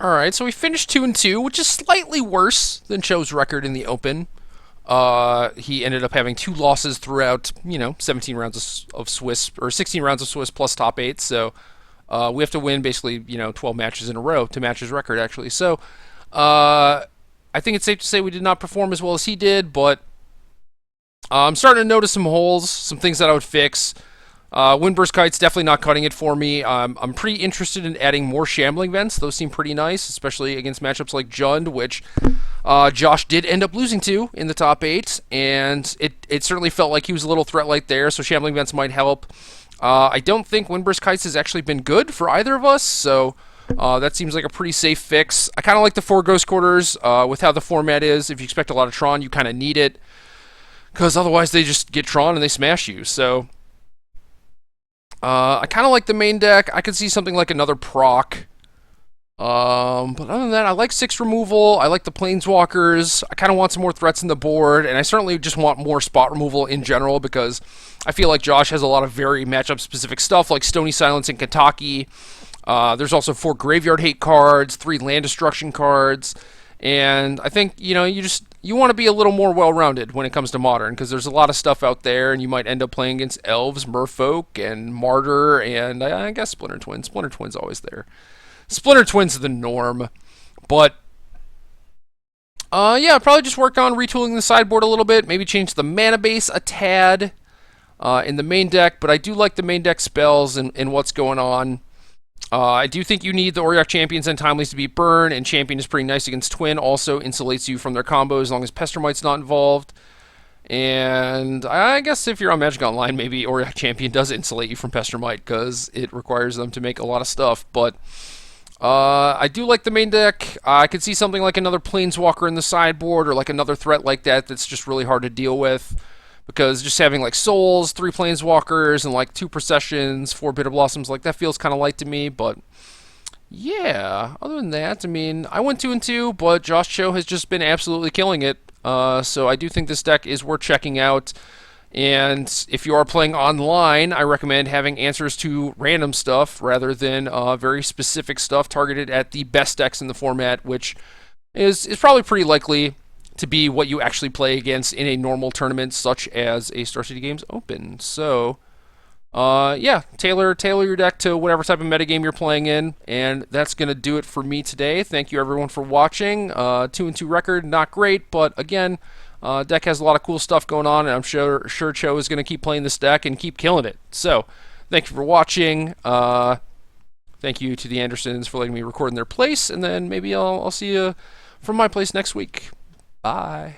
All right, so we finished 2-2, which is slightly worse than Cho's record in the Open. He ended up having two losses throughout, 17 rounds of Swiss, or 16 rounds of Swiss plus top eight. So we have to win basically, 12 matches in a row to match his record, actually. So I think it's safe to say we did not perform as well as he did, but I'm starting to notice some holes, some things that I would fix. Windburst Kite's definitely not cutting it for me. I'm pretty interested in adding more shambling vents. Those seem pretty nice, especially against matchups like Jund, which Josh did end up losing to in the top eight, and it certainly felt like he was a little threat light there, so shambling vents might help. I don't think Windburst Kites has actually been good for either of us, so that seems like a pretty safe fix. I kind of like the 4 Ghost Quarters with how the format is. If you expect a lot of Tron, you kind of need it, because otherwise they just get Tron and they smash you, so... I kind of like the main deck. I could see something like another proc. But other than that, I like 6 removal. I like the Planeswalkers. I kind of want some more threats in the board. And I certainly just want more spot removal in general because I feel like Josh has a lot of very matchup-specific stuff like Stony Silence and Kentucky. There's also 4 Graveyard Hate cards, 3 Land Destruction cards. And I think, you want to be a little more well-rounded when it comes to Modern, because there's a lot of stuff out there, and you might end up playing against Elves, Merfolk, and Martyr, and I guess Splinter Twins. Splinter Twins always there. Splinter Twins is the norm, but yeah, probably just work on retooling the sideboard a little bit, maybe change the mana base a tad in the main deck, but I do like the main deck spells and what's going on. I do think you need the Auriok Champions and Timelies to beat Burn, and Champion is pretty nice against Twin. Also insulates you from their combo as long as Pestermite's not involved. And I guess if you're on Magic Online, maybe Auriok Champion does insulate you from Pestermite because it requires them to make a lot of stuff. But I do like the main deck. I could see something like another Planeswalker in the sideboard or like another threat like that that's just really hard to deal with. Because just having like Souls, 3 Planeswalkers, and like 2 Processions, 4 Bitter Blossoms, like that feels kind of light to me. But yeah, other than that, I mean, I went 2-2, but Josh Cho has just been absolutely killing it. So I do think this deck is worth checking out. And if you are playing online, I recommend having answers to random stuff rather than very specific stuff targeted at the best decks in the format, which is probably pretty likely to be what you actually play against in a normal tournament such as a Star City Games Open. So, yeah, tailor your deck to whatever type of metagame you're playing in, and that's going to do it for me today. Thank you, everyone, for watching. 2-2 record, not great, but again, deck has a lot of cool stuff going on, and I'm sure Cho is going to keep playing this deck and keep killing it. So, thank you for watching. Thank you to the Andersons for letting me record in their place, and then maybe I'll see you from my place next week. Bye.